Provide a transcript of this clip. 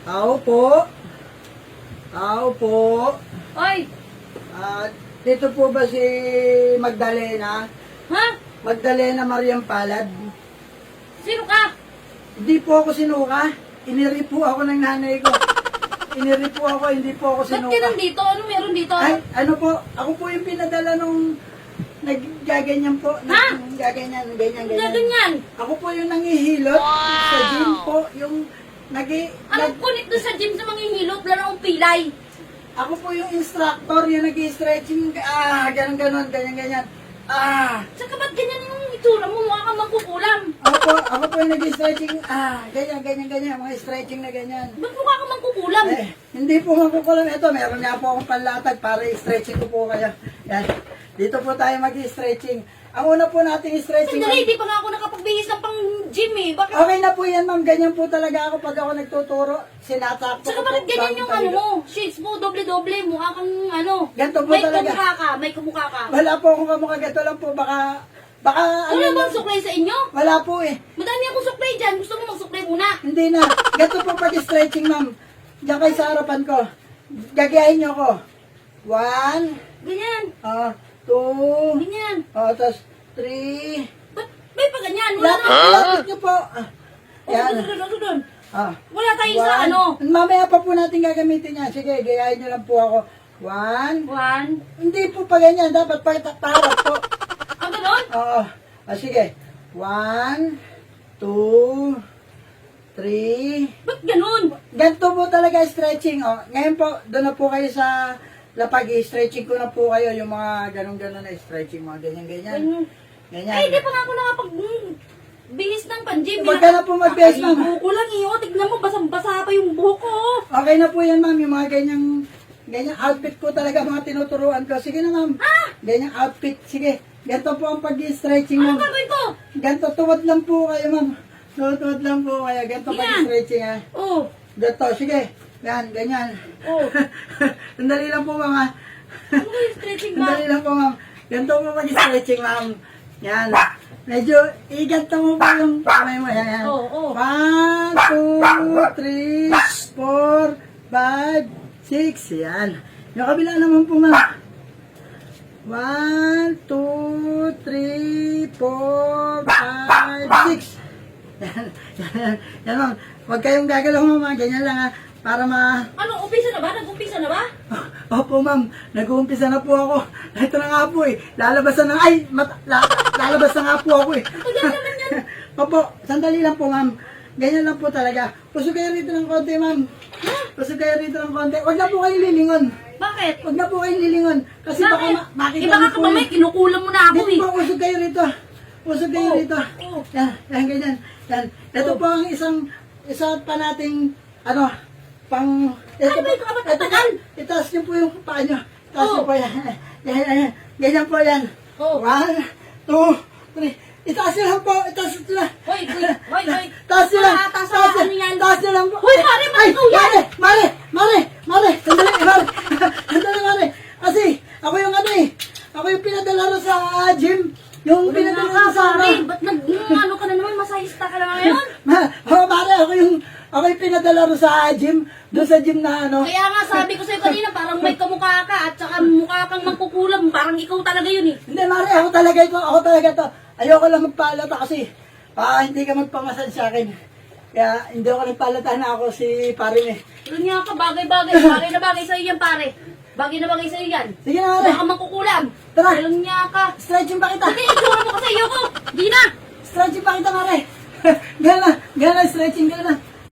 Tao po. Tao po. Oy! Dito po ba si Magdalena? Ha? Magdalena Mariam Palad? Sino ka? Hindi po ako sinuka. Iniri po ako ng nanay ko. Iniri po ako, hindi po ako Ba't sinuka. ka nandito? Ano meron dito? Ay, ano po, ako po yung pinadala nung naggaganyan po. Ha? Gaganyan, ganyan. Ganyan. Ako po yung nangihilot sa gym po, yung Anong connect doon sa gym sa mga hilot? Wala na akong pilay. ako po yung instructor, yung nag-stretching, ganyan. Saka ba't ganyan yung itsura mo? Mukha kang mangkukulam. Ako po yung nag-stretching, ganyan, mga stretching na ganyan. Ba't mukha kang mangkukulam? Hindi po makukulam. Ito, meron nga po akong panlatag para i-stretching ko po kayo. Yan. Dito po tayo mag-stretching. Ang una po nating stretching. Sandali, di pa nga ako nakapagbihis ng pang gym eh. Bakit? Okay na po yan, ma'am. Ganyan po talaga ako pag ako nagtuturo. Sinatakto Saka ko bakit po ganyan bago yung tayo. ano mo? Shades mo, doble-doble. Mukha kang ano. Ganito po May talaga. kumukha ka, may kumukha ka. Wala po akong kamukha. Gato lang po. Baka Wala ano. bang suklay sa inyo? Wala po eh. Madami akong suklay dyan. Gusto mo magsuklay muna? Hindi na. Gato po pag-stretching, ma'am. Diyan kayo sa harapan ko. Gagayahin niyo ako. 1, Ganyan. 2, Ganyan. tapos 3. Ba't may pa ganyan? Wala na. Lapit niyo po. Yan. Doon. Ah. Wala tayo sa One. ano. Mamaya pa po natin gagamitin yan. Sige, gayahin niyo lang po ako. 1. 1. Hindi po pa ganyan. Dapat paharap po. Ang ganon? Oo. Sige. 1, 2, 3. Ba't ganon? Ganito po talaga stretching. Ngayon po, doon na po kayo sa lapag. I-stretching ko na po kayo. Yung mga ganun-ganun na stretching. Mga ganyan-ganyan. Ganyan. Ay, di pa nga ako nakapag-bihis ng pan-gym. Huwag ka na po mag-bihis, ma'am. Ay, buhok ko lang eh. Tignan mo, basang-basa pa yung buhok ko. Okay na po yan, ma'am. Yung mga ganyang outfit po talaga mga tinuturuan ko. Sige na, ma'am. Ganyang outfit. Sige. Ganito po ang pag-stretching, Ano ma'am. gagawin ko? Ganito, tuwad lang po kayo, ma'am. Tuwad lang po kayo. Ganito Yan. pag-stretching, ha. Oh. Ganito, sige. Yan, ganyan. Oh. Sandali lang po, ma'am, ha. Ano ko yung stretching ba? Sandali lang po, ma'am. Ganito po pag-stretching, ma'am. Yan. Medyo, iganto mo po yung kamay mo. Yan. Oo. 1, 2, 3, 4, 5, 6. Yan. Yung kabila naman po, ma'am. 1, 2, 3, 4, 5, 6. Yan, ma'am. Huwag kayong gagalaw, ma'am. Ganyan lang, ha. Para Ano, umpisa na ba? Nag-umpisa na ba? Opo, ma'am. Nag-uumpisa na po ako. Ito na nga po, eh. Lalabas na nga po ako, eh. Tagal naman yan. Opo, sandali lang po, ma'am. Ganyan lang po talaga. Pusog kayo rito ng konti, ma'am. Pusog kayo rito ng konti. Huwag na po kayong lilingon. Bakit? Huwag na po kayong lilingon. Kasi baka makita Iba niyo ka po. ba may kinukulang mo na ako Dito eh. po, pusog kayo rito. Pusog kayo rito. Oo. Yan, ganyan. Yan. Ito po ang isa pa nating, pang... Ay, may kapatagal. Itaas niyo po yung paa niyo. Itaas niyo po yan. Yan. Ganyan po yan. Oo. 1, 2, 3. Itaas niyo lang po. Itaas niyo lang. Hoy. Taas niyo lang. Taas na, ano yan? Taas niyo lang po. Hoy, pare, Ay, ikaw yan. Mare. Sandali, Mare. Sandali, Mare. Kasi, ako yung ako yung pinadala ro sa gym. Yung pinadala ro sa pare. Ba't ano ka na naman? Masahista ka na ngayon? Mare, ako yung pinadala ro sa gym. Doon sa gym na Kaya nga sabi ko sa'yo kanina, parang may kamukha ka at saka mukha kang mangkukulam. Parang ikaw talaga yun eh. Hindi, Mare, ako talaga to. Ayoko lang magpalata kasi hindi ka magpamasal sa akin. Kaya hindi ako nagpalata na ako si pare eh. Yun nga ka, bagay-bagay. Bagay na bagay sa'yo yan, pare. Bagay na bagay sa'yo yan. Sige na, Mare. Baka mangkukulam. Tara. Yun nga ka. Stretching pa kita. Hindi, itsura mo kasi ayoko. Di na. Stretching pa kita, Mare. Gana, stretching ka na.